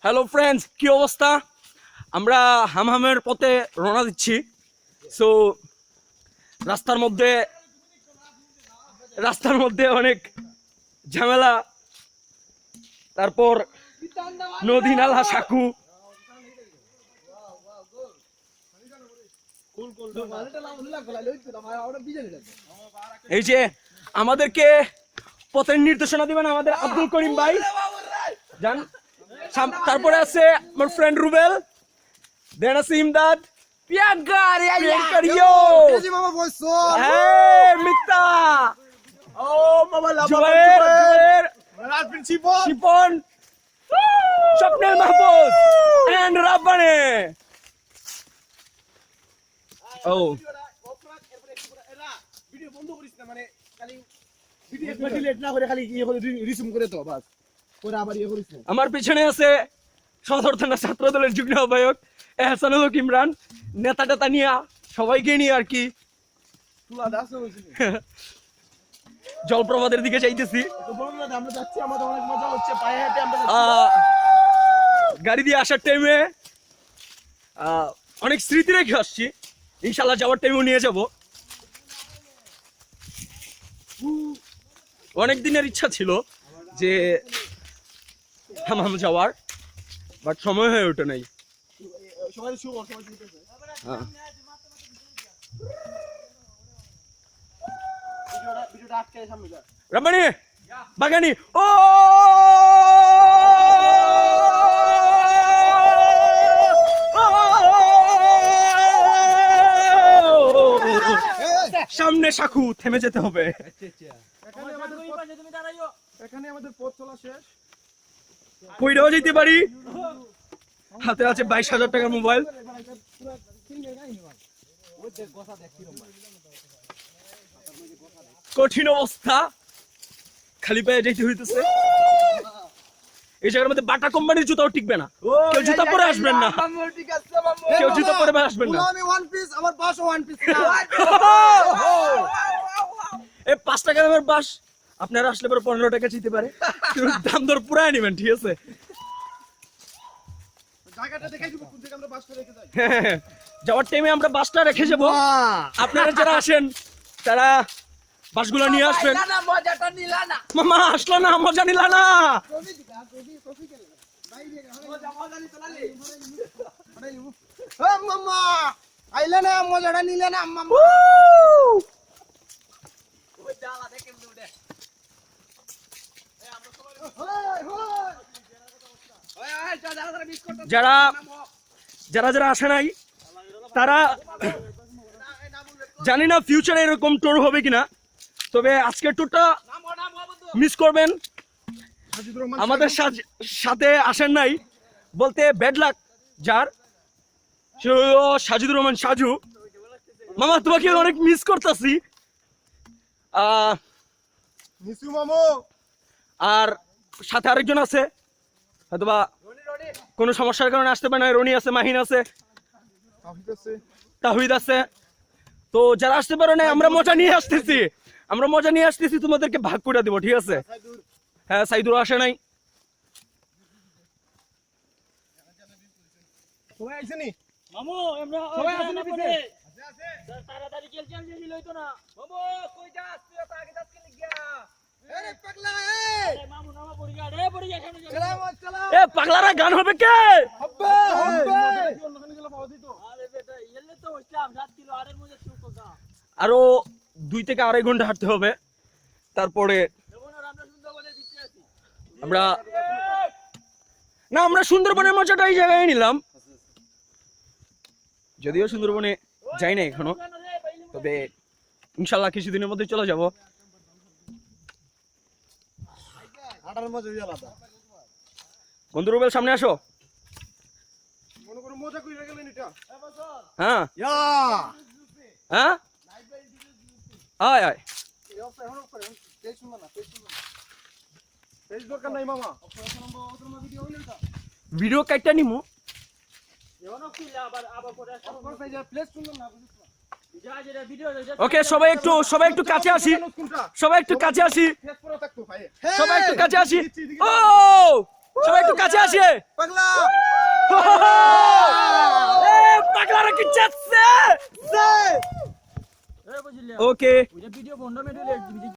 Hello friends, কি অবস্থা? আমরা হামহামের পথে রওনা দিচ্ছি। সো রাস্তার মধ্যে অনেক ঝামেলা, তারপর নদী নালা সাঁকু। এই যে আমাদেরকে পথের নির্দেশনা দিবেন আমাদের আব্দুল করিম ভাই জান। তারপরে আছে আমার ফ্রেন্ড রুবেল, দেন আছে ইমদাদ, শিপন, স্বপ্নের মাহফুজ এন্ড রাব্বানে। ও আমার পিছনে আছে সদর থানা ছাত্র দলের যুগ্ম আহ্বায়ক এহসানুল হক ইমরান, নেতা টেতা নিয়ে সবাইকে নিয়ে আর কি জলপ্রপাতের দিকে যাইতেছি। গাড়ি দিয়ে আসার টাইমে অনেক স্মৃতি রেখে আসছি, ইনশাল্লাহ যাওয়ার টাইমেও নিয়ে যাব। অনেক দিনের ইচ্ছা ছিল যে হামাম যাওয়ার, বাট সময় হয়ে ওঠে নাই। রাব্বানি বাগানি ও সামনে সাকু, থেমে যেতে হবে। এখানে আমাদের পথ চলা শেষ। কইরাও যেতে পারি। হাতে আছে 22,000 টাকার মোবাইল। কঠিন অবস্থা, খালি পায়ে যেতে হইতেছে। এই জায়গার মধ্যে বাটা কোম্পানির জুতাও টিকবে না, কেউ জুতা পরে আসবেন না, কেউ জুতা পরে আসবেন না। আমি ওয়ান পিস, আমার বাসও ওয়ান পিস। এই 5 টাকা দামের বাস আপনারা আসলে পরে 15 টাকা চিতে পারে, দাম দর পুরাই নেবেন, ঠিক আছে? জায়গাটা দেখাই দিব কোন দিকে আমরা বাসটা রেখে যাই। যাওয়ার টাইমে আমরা বাসটা রেখে যাব। আপনারা যারা আসেন তারা বাসগুলো নিয়ে আসবেন। মজাটা নিলা না মামা, আসলো না, মজা নিলা না। মামা আইলে না, মজাটা নিলে না মামা। যারা যারা আসে নাই তারা জানি না ফিউচারে এরকম ট্যুর হবে কিনা, তবে আজকের ট্যুরটা মিস করবেন। আমাদের সাথে আসেন নাই বলতে ব্যাড লাক যার, সে হলো সাজিদুর রহমান সাজু। মামা তোমাকে অনেক মিস করতেছি। আর সাথে আরেকজন আছে, হয়তোবা কোনো সমস্যার কারণে আসতে পারে না। রনি আছে, মাহিন আছে, তাহিদ আছে। তো যারা আসতে পারে না, আমরা মজা নিয়ে আসতেছি, তোমাদেরকে ভাগ করে দেবো, ঠিক আছে? হ্যাঁ, সাইদুর আসে নাই। সবাই আইছেনি মামু, আমরা সবাই আসেনি পিছে? তাড়াতাড়ি খেলছেন যে লইতো না। মামু কই যাস তুই? তো আগে যাস কে লাগিয়া? আরে পাগলা, আরে মামু নামা পড়ি গা, রে পড়ি গা সামনে যা। এ পাগলারা গান হবে কে? হবে অন্যখানে গেলে পাওয়া দিত। আরে বেটা এলে তো হইতাম 7 কিলো আরের মধ্যে চুপ কর। আরো 2 থেকে 2.5 ঘন্টা হাঁটতে হবে। তারপরে যেমন আমরা সুন্দরবনের ভিতরে আছি। আমরা সুন্দরবনের মজাটা এই জায়গায় নিলাম, যদিও সুন্দরবনে যাই না এখনো, তবে ইনশাল্লাহ কিছুদিনের মধ্যে চলে যাব। হাঁটার মজাই আলাদা। বন্ধু রুবেল, সামনে আসো। মনে করো মজা কইরা গেলেন এটা। হ্যাঁ ইয়া হ্যাঁ, আয় আয়। তেজ শুনবা না, তেজ দরকার নাই মামা। ভিডিও কাটটা নিমু। যেমন কইলা আবার পড়া অফকোর্স এই যে প্লেস শুনলাম না, বুঝছ না? যা যেটা ভিডিও ওকে, সবাই একটু কাছে আসি। ফেস পুরো থাকতো ভাই। সবাই একটু কাছে আসি। ও সবাই একটু কাছে আসে পাগলা পাগলারা কি চাচ্ছে এ বুঝলি ওকে ওই যে ভিডিও বন্ধ মেরে